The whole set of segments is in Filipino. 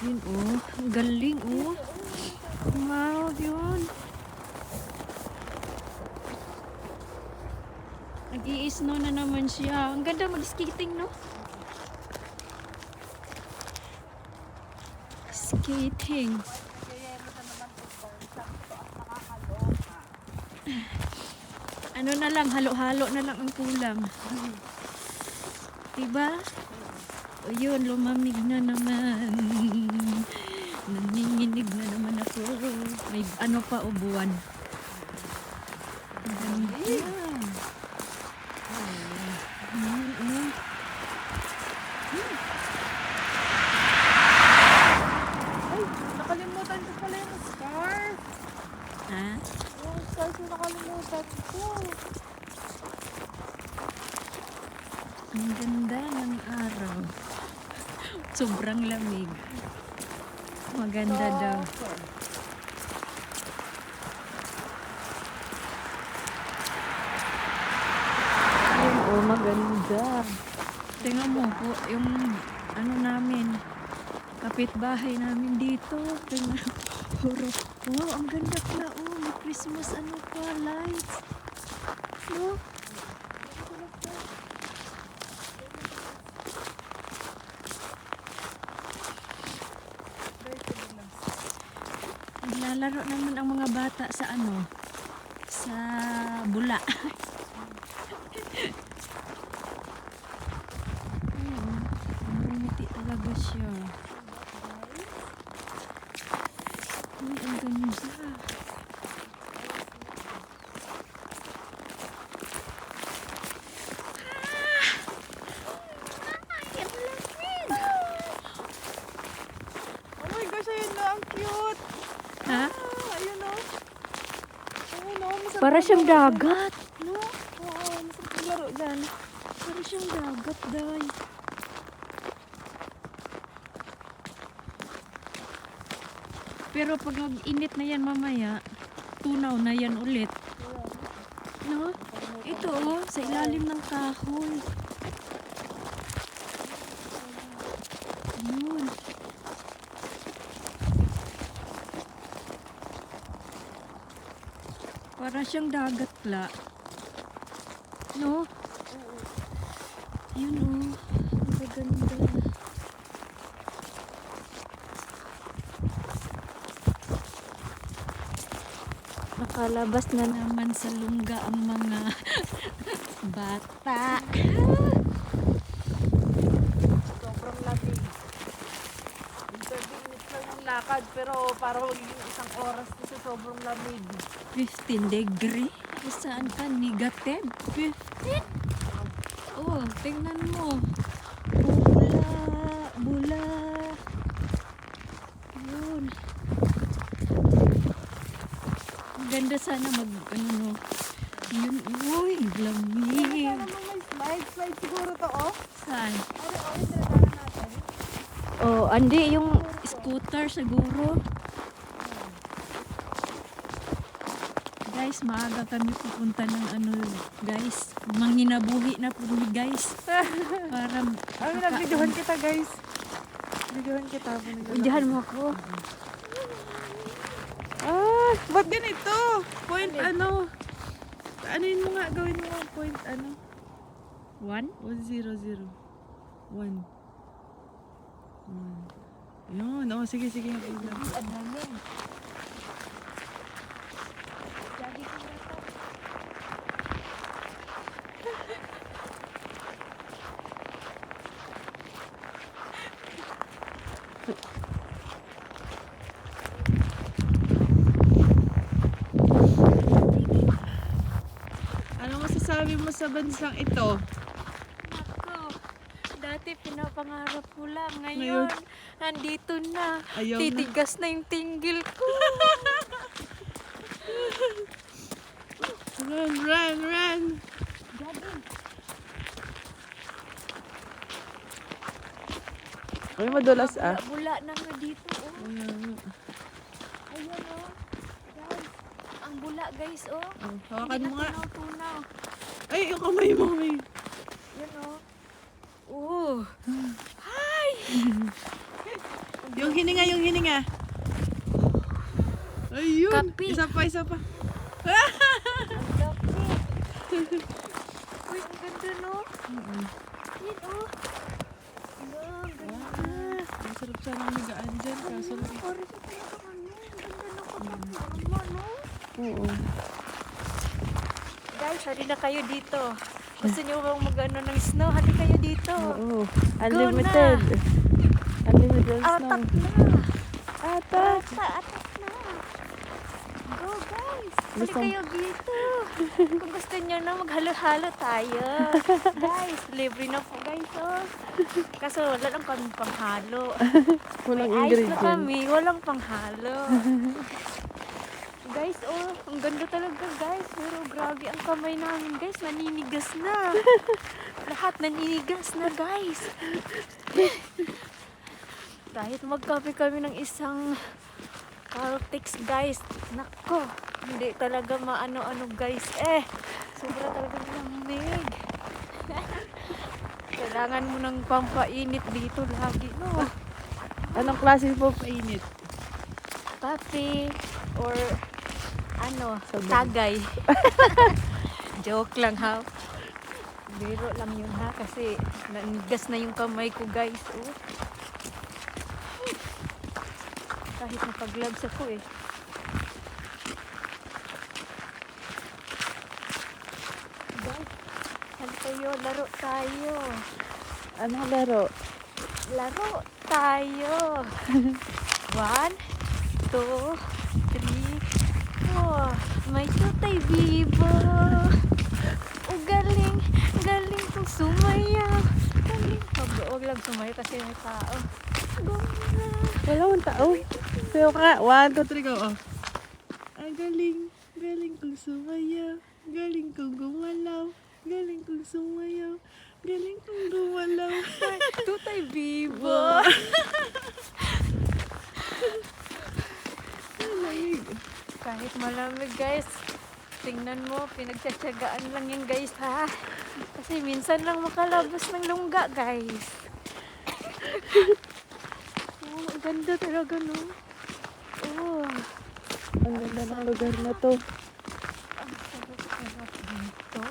Yun oh, ang galing oh. Wow, yun. Nag-i-snow na naman siya. Ang ganda mag-skating, no? Skating. Ano na lang, halo-halo na lang ang kulang. Diba? O yun, lumamig na naman. Nanginginig na naman ako. May ano pa o buwan. Ang ganda. Ay, nakalimutan ko pala yung scarf. Ha? Yung scarf yung nakalimutan ko. Ang ganda ng araw. Sobrang lamig. Maganda daw. Ayun, oh, maganda. Tingnan mo po, yung ano namin, kapitbahay namin dito. Tingnan, puro, wow, ang ganda pala, oh, may Christmas ano pa, lights. No? Naglalaro naman ang mga bata sa ano, sa bula. Ayun, ngumiti talaga siya. Uy, ang ganda. Oh my gosh, ayun na, ang cute. Ha? Ayun o. Ayun o, masarap Para siyang maglaro dyan. dagat. No? Oo, masarap maglaro dyan. Para siyang dagat, day. Pero pag nag-init na yan mamaya, tunaw na yan ulit. No? Ito oh, sa ilalim ng kahoy. Yun. Para siyang dagat la. No? Yun oh. Ang ganda. Nakalabas na naman sa lungga ang mga bata. Sobrang lamig. 30 minutes lang yung lakad, pero para magiging isang oras kasi sobrang lamig. 15 degree? Saan ka? Negative? 15? Oh, tingnan mo. Bula, bula. Yun. Ang ganda sana mag, ano no. Yun, uy, lamig. Sana mo may slide. Slide siguro to, oh. Saan? Ano, oh, yung tinatawag natin. Oh, andi, yung scooter siguro. Guys, maaga kami pupunta ng ano, guys. Manginabuhi na po ni guys. Para Ay, nag-videohan kita, guys. Videohan kita. Indihan mo ako. Ah, ba't ganito? Point ano? Ano yun mo nga? Gawin mo nga point ano? 1? 100. 1. Yun. Oh, sige, sige. Ang dami. Ano masasabi mo sa bansang ito? Nako, dati pinapangarap ko lang. Ngayon, Ngayon, nandito na. ayaw na. Titigas na yung tinggil ko. Run, run, run! Ay, madulas ah. Bula na nga dito. Oh. Ayan. Ayan oh. Guys, ang bula guys oh. Hawakan Hindi mo na nga. tunaw-tunaw. Ay, yung kamay mo, may. Yan oh. Oh. Hi! Ang Yung hininga, yung hininga. Ayun. Kapi. Isa pa, isa pa. Ang dami. Uy, ang ganda no? Yan oh. Ang ganda. Masarap sana ang higaan dyan. Kaso lang. Parang sa talaga ano. Ang ganda ng panorama no? Oo. Guys, hali na kayo dito. Gusto niyo bang mag-ano ng snow? Hali kayo dito. Oo. Unlimited. Unlimited Atak na. Atak. Atak na. Go guys. Hali Gusto- kayo dito. Kung gusto niyo na maghalo-halo tayo. Guys, libre na po guys. Oh. Kaso wala lang kami panghalo. Walang May ice na ingredient. kami. Walang panghalo. Guys, oh, ang ganda talaga guys. Pero grabe ang kamay namin guys. Naninigas na. Lahat naninigas na guys. Kahit magkape kami ng isang Caltex guys. Nako, hindi talaga maano-ano guys. Sobra talaga lamig. Kailangan mo ng pampainit dito lagi, no? Anong klase po painit? Kape or ano, Sabay. tagay. Joke lang ha. Biro lang yun ha kasi nanigas na yung kamay ko guys. Oh. Kahit napag-gloves ako eh. Guys, hali kayo, laro tayo. Anong laro? Laro tayo. 1, 2, 3, 4. May tutay bibo. Oh, galing. Galing kong sumayaw. Galing. Huwag lang sumayaw kasi may tao. Go na. Wala akong tao. Sayo ka. 1, 2, 3, go. Oh. Ang galing. Galing kong sumayaw. Galing kong gumalaw. Galing kong sumayaw. Galing kong gumalaw. Tutay bibo. Kahit malamig guys, tingnan mo, pinagtsatsagaan lang yan guys ha. Kasi minsan lang makalabas ng lungga guys. Oh, ang ganda talaga no. Oh, Ang ganda ng lugar na to. ang sarap-sarap dito.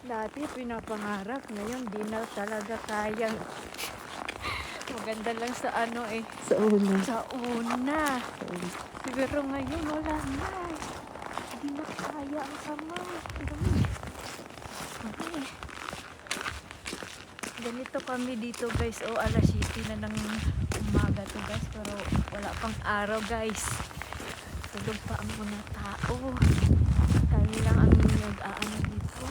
Dati pinapangarap, ngayon di na talaga kayang. Maganda lang sa ano eh, Sa una. sa una. Pero ngayon wala na. Hindi na kaya ang sama. Okay. Ganito kami dito guys. O alas 7 na ng umaga to guys. Pero wala pang araw guys. Tulog pa ang mga tao. Kami lang ang nag-aano dito.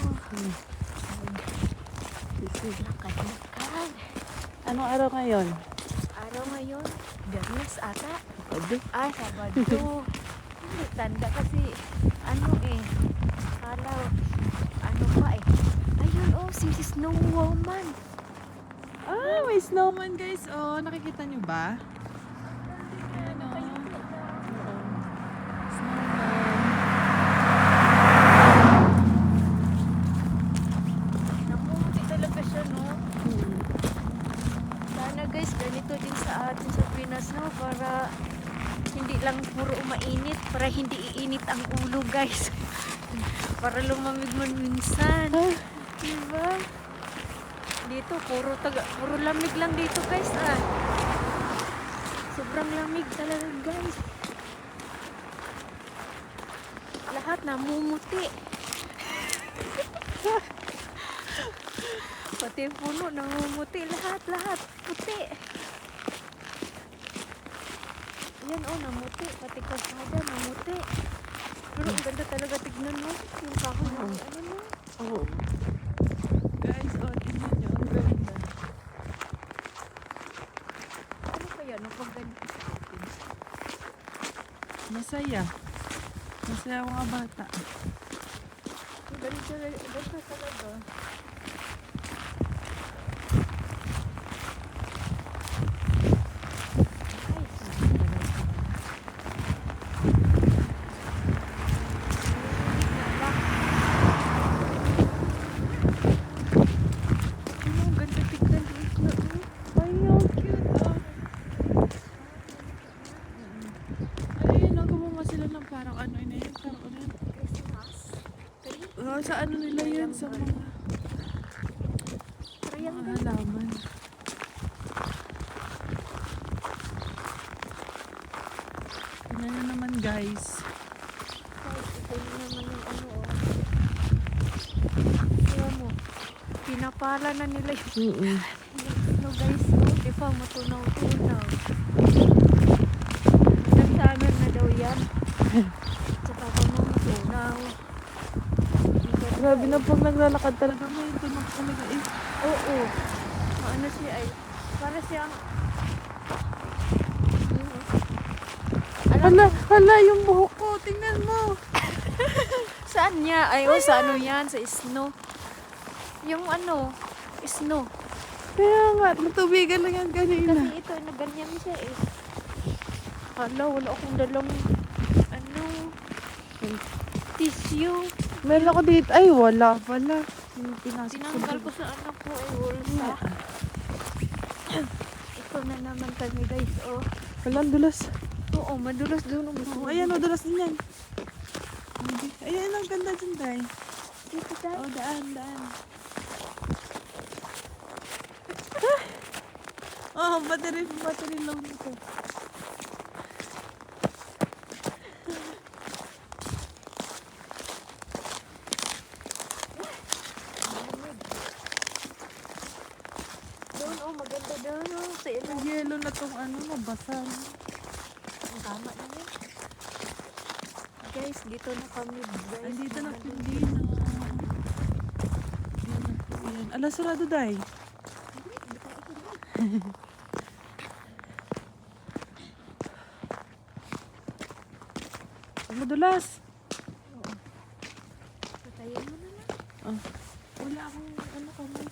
Lakad-lakad. Anong araw ngayon? Araw ngayon, Biyernes ata. Sabi. Sabado. Hindi, tanda kasi, ano eh, akala, ano pa eh. Ayun oh, si Snow Woman. Ah, may snowman guys. Oh, nakikita nyo ba? Ano? Namumuti talaga siya, no? Sana guys, ganito din sa atin sa Pinas, no? Para hindi lang puro mainit, para hindi iinit ang ulo guys. Para lumamig man minsan. Diba? Dito, puro lamig lang dito guys, ah. Sobrang lamig talaga guys. Lahat namumuti. Pati yung puno namumuti. Lahat puti. Yan oh, namuti. Pati kalsada namuti. Pero ang ganda talaga tignan mo. Yung kahoy na ano no. Oh. Guys, oh, tingnan nyo. Ang ganda. Ano kaya no pag ganito? Masaya. Masaya ang mga bata. Ang ganda talaga. Ang ganda tignan sa ano nila yan, sa mga Triangle. halaman. Tingnan nyo naman guys. Guys, ito yun naman yung ano, oh. Kaya mo, pinapala na nila yung no guys, oh. Di ba, matunaw-tunaw. Hanggang summer na daw yan. Tsaka pa mo matunaw. Grabe na pag naglalakad talaga may tunog talaga eh. Oo. Ano siya ay, para siyang, Hala, hala yung buhok ko. Tingnan mo. saan niya? Ay, oh, sa ano yan? Sa snow. Yung ano, snow. Kaya nga, natubigan lang yan kanina. Kasi ito, naganyan siya eh. Hala, wala akong dalang, ano, tissue. Meron ako dito. Ay, wala pala. Yung pinasok sa Tinanggal ko sa anak ko ay wulsa. Ito na naman kami guys, oh. Walang dulas. Oo, madulas doon. Oh, ayan, oh, dulas din yan. Ayan, ang ganda dyan, Day. Dito tayo. Oh, daan, daan. Oh, battery low nito. Doon, oh, maganda doon, oh. Sa ilo. Ang yellow na tong ano, nabasa. Ang tama na yan. Guys, dito na kami, guys. Andito na Pindino. Ayan. Ala, sarado, Day. Ang madulas. Patayin mo na lang. Oh. Wala akong ano kami.